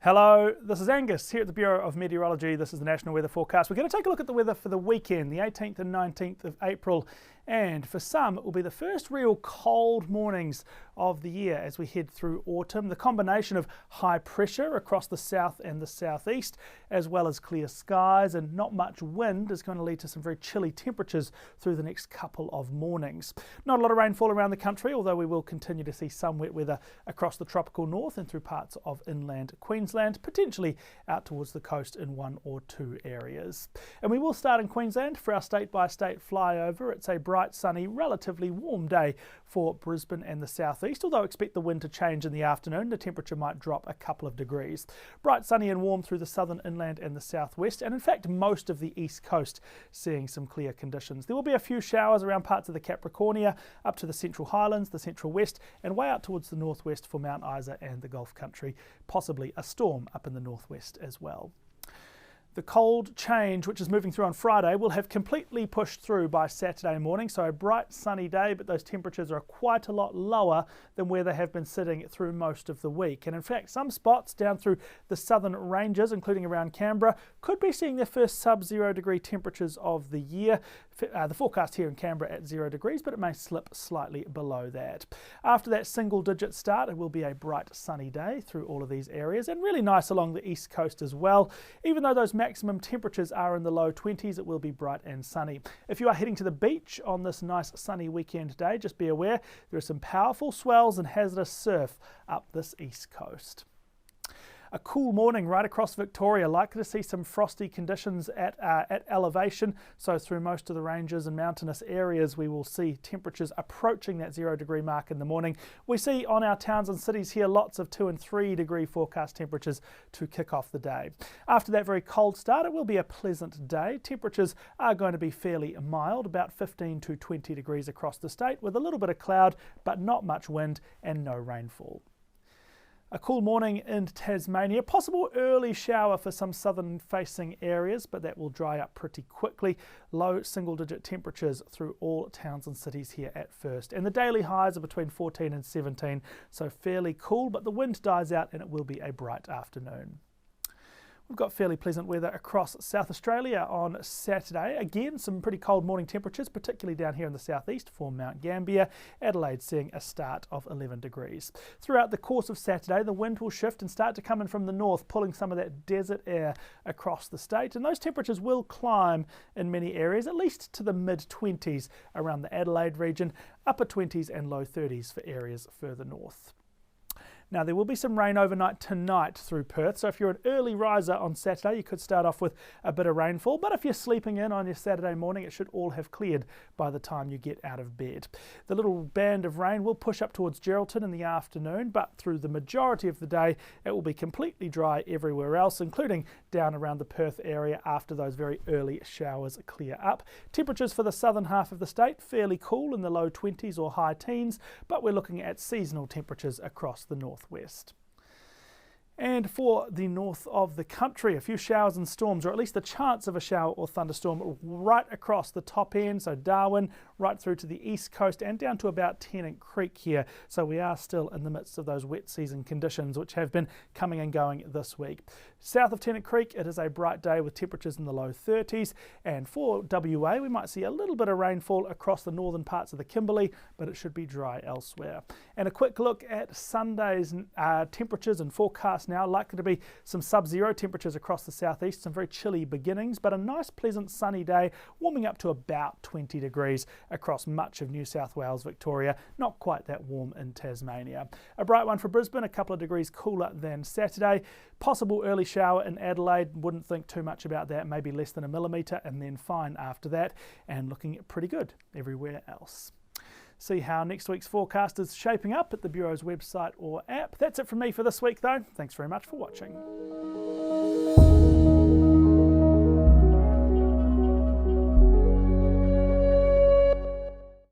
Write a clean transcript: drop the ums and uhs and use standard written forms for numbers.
Hello, this is Angus here at the Bureau of Meteorology. This is the National Weather Forecast. We're going to take a look at the weather for the weekend, the 18th and 19th of April. And for some, it will be the first real cold mornings of the year as we head through autumn. The combination of high pressure across the south and the southeast, as well as clear skies and not much wind, is going to lead to some very chilly temperatures through the next couple of mornings. Not a lot of rainfall around the country, although we will continue to see some wet weather across the tropical north and through parts of inland Queensland, potentially out towards the coast in one or two areas. And we will start in Queensland for our state-by-state flyover. It's a bright, sunny, relatively warm day for Brisbane and the southeast, although expect the wind to change in the afternoon. The temperature might drop a couple of degrees. Bright, sunny and warm through the southern inland and the southwest, and in fact most of the east coast seeing some clear conditions. There will be a few showers around parts of the Capricornia, up to the Central Highlands, the Central West, and way out towards the northwest for Mount Isa and the Gulf Country. Possibly a storm up in the northwest as well. The cold change, which is moving through on Friday, will have completely pushed through by Saturday morning. So a bright sunny day, but those temperatures are quite a lot lower than where they have been sitting through most of the week. And in fact, some spots down through the southern ranges, including around Canberra, could be seeing their first sub-0 degree temperatures of the year. The forecast here in Canberra at 0 degrees, but it may slip slightly below that. After that single-digit start, it will be a bright sunny day through all of these areas, and really nice along the east coast as well. Even though those maximum temperatures are in the low 20s, it will be bright and sunny. If you are heading to the beach on this nice sunny weekend day, just be aware there are some powerful swells and hazardous surf up this east coast. A cool morning right across Victoria, likely to see some frosty conditions at elevation. So through most of the ranges and mountainous areas, we will see temperatures approaching that 0 degree mark in the morning. We see on our towns and cities here lots of 2 and 3 degree forecast temperatures to kick off the day. After that very cold start, it will be a pleasant day. Temperatures are going to be fairly mild, about 15 to 20 degrees across the state, with a little bit of cloud, but not much wind and no rainfall. A cool morning in Tasmania, possible early shower for some southern facing areas, but that will dry up pretty quickly. Low single digit temperatures through all towns and cities here at first. And the daily highs are between 14 and 17, so fairly cool, but the wind dies out and it will be a bright afternoon. We've got fairly pleasant weather across South Australia on Saturday. Again, some pretty cold morning temperatures, particularly down here in the southeast for Mount Gambier. Adelaide seeing a start of 11 degrees. Throughout the course of Saturday, the wind will shift and start to come in from the north, pulling some of that desert air across the state. And those temperatures will climb in many areas, at least to the mid-20s around the Adelaide region, upper 20s and low 30s for areas further north. Now, there will be some rain overnight tonight through Perth, so if you're an early riser on Saturday, you could start off with a bit of rainfall, but if you're sleeping in on your Saturday morning, it should all have cleared by the time you get out of bed. The little band of rain will push up towards Geraldton in the afternoon, but through the majority of the day, it will be completely dry everywhere else, including down around the Perth area after those very early showers clear up. Temperatures for the southern half of the state, fairly cool in the low 20s or high teens, but we're looking at seasonal temperatures across the northwest. And for the north of the country, a few showers and storms, or at least the chance of a shower or thunderstorm right across the top end, so Darwin, right through to the east coast and down to about Tennant Creek here. So we are still in the midst of those wet season conditions which have been coming and going this week. South of Tennant Creek, it is a bright day with temperatures in the low 30s, and for WA we might see a little bit of rainfall across the northern parts of the Kimberley, but it should be dry elsewhere. And a quick look at Sunday's temperatures and forecasts now. Likely to be some sub-0 temperatures across the southeast, some very chilly beginnings, but a nice pleasant sunny day, warming up to about 20 degrees across much of New South Wales, Victoria, not quite that warm in Tasmania. A bright one for Brisbane, a couple of degrees cooler than Saturday. Possible early shower in Adelaide, wouldn't think too much about that, maybe less than a millimetre, and then fine after that, and looking pretty good everywhere else. See how next week's forecast is shaping up at the Bureau's website or app. That's it from me for this week though. Thanks very much for watching.